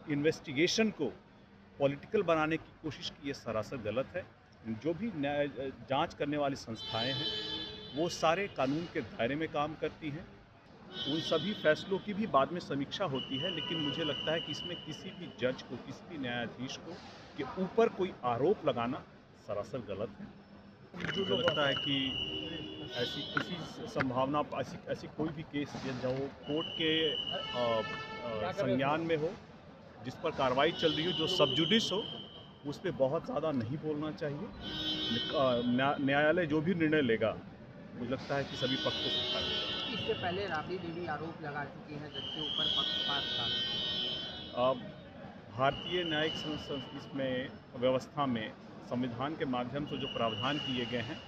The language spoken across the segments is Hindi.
इन्वेस्टिगेशन को पॉलिटिकल बनाने की कोशिश की, ये सरासर गलत है। जो भी जांच करने वाली संस्थाएं हैं वो सारे कानून के दायरे में काम करती हैं। उन सभी फैसलों की भी बाद में समीक्षा होती है, लेकिन मुझे लगता है कि इसमें किसी भी जज को, किसी भी न्यायाधीश को के ऊपर कोई आरोप लगाना सरासर गलत है। मुझे लगता है कि ऐसी किसी संभावना, ऐसी कोई भी केस जो कोर्ट के संज्ञान में हो, जिस पर कार्रवाई चल रही हो, जो सब जुडिस हो, उस पर बहुत ज़्यादा नहीं बोलना चाहिए। न्यायालय जो भी निर्णय लेगा, मुझे लगता है कि सभी पक्षों से खा लेगा। इससे पहले राबड़ी देवी आरोप लगा चुकी हैं जज के ऊपर पक्षपात का। अब भारतीय न्यायिक इसमें व्यवस्था में संविधान के माध्यम से जो प्रावधान किए गए हैं,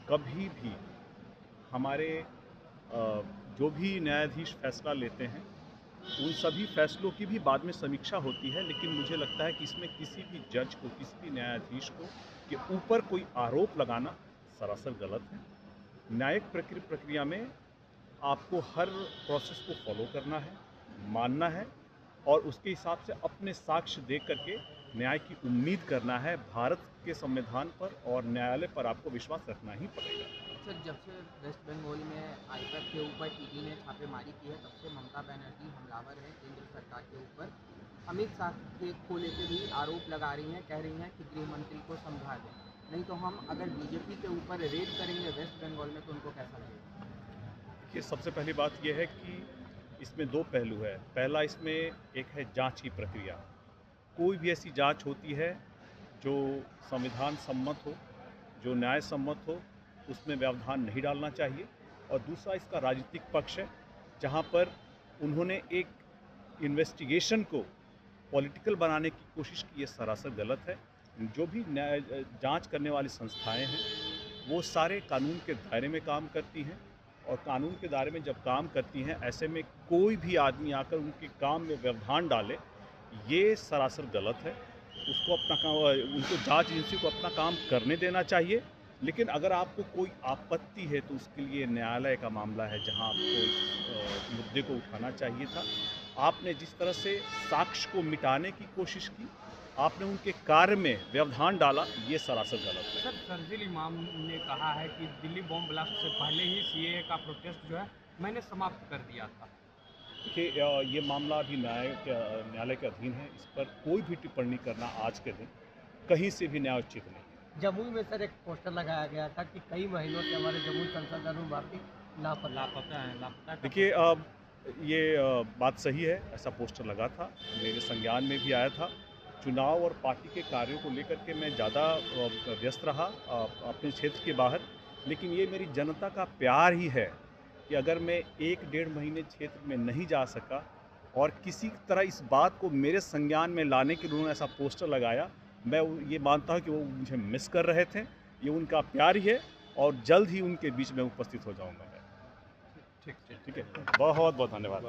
कभी भी हमारे जो भी न्यायाधीश फैसला लेते हैं उन सभी फैसलों की भी बाद में समीक्षा होती है, लेकिन मुझे लगता है कि इसमें किसी भी जज को, किसी भी न्यायाधीश को के ऊपर कोई आरोप लगाना सरासर गलत है। न्यायिक प्रक्रिया में आपको हर प्रोसेस को फॉलो करना है, मानना है और उसके हिसाब से अपने साक्ष्य देख करके न्याय की उम्मीद करना है। भारत के संविधान पर और न्यायालय पर आपको विश्वास रखना ही पड़ेगा। सर, जब से वेस्ट बंगाल में आईपैक के ऊपर ईडी ने छापेमारी की है, तब से ममता बनर्जी हमलावर हैं केंद्र सरकार के ऊपर। अमित शाह को लेकर भी आरोप लगा रही हैं, कह रही हैं कि गृह मंत्री को समझा दें, नहीं तो हम अगर बीजेपी के ऊपर रेड करेंगे वेस्ट बंगाल में तो उनको कैसा लगेगा? देखिए, सबसे पहली बात यह है कि इसमें दो पहलू है। पहला, इसमें एक है जांच की प्रक्रिया। कोई भी ऐसी जांच होती है जो संविधान सम्मत हो, जो न्याय सम्मत हो, उसमें व्यवधान नहीं डालना चाहिए। और दूसरा इसका राजनीतिक पक्ष है, जहां पर उन्होंने एक इन्वेस्टिगेशन को पॉलिटिकल बनाने की कोशिश की, ये सरासर गलत है। जो भी जांच करने वाली संस्थाएं हैं वो सारे कानून के दायरे में काम करती हैं, और कानून के दायरे में जब काम करती हैं, ऐसे में कोई भी आदमी आकर उनके काम में व्यवधान डाले, ये सरासर गलत है। उसको अपना काम, उनको जांच एजेंसी को अपना काम करने देना चाहिए। लेकिन अगर आपको कोई आपत्ति है तो उसके लिए न्यायालय का मामला है, जहां आपको इस मुद्दे को उठाना चाहिए था। आपने जिस तरह से साक्ष्य को मिटाने की कोशिश की, आपने उनके कार्य में व्यवधान डाला, ये सरासर गलत है। सर, शर्जील इमाम ने कहा है कि दिल्ली बॉम्ब ब्लास्ट से पहले ही सीएए का प्रोटेस्ट जो है मैंने समाप्त कर दिया था। देखिए, ये मामला अभी न्यायालय के अधीन है। इस पर कोई भी टिप्पणी करना आज के दिन कहीं से भी न्यायोचित नहीं है। जमुई में सर एक पोस्टर लगाया गया था कि कई महीनों से हमारे जमुई सांसद अरुण भारती लापता है। देखिए, अब ये बात सही है, ऐसा पोस्टर लगा था, मेरे संज्ञान में भी आया था। चुनाव और पार्टी के कार्यों को लेकर के मैं ज़्यादा व्यस्त रहा अपने क्षेत्र के बाहर, लेकिन ये मेरी जनता का प्यार ही है कि अगर मैं 1-1.5 महीने क्षेत्र में नहीं जा सका और किसी तरह इस बात को मेरे संज्ञान में लाने के लिए उन्होंने ऐसा पोस्टर लगाया, मैं ये मानता हूँ कि वो मुझे मिस कर रहे थे। ये उनका प्यार ही है और जल्द ही उनके बीच में उपस्थित हो जाऊँगा मैं। ठीक है, बहुत बहुत धन्यवाद।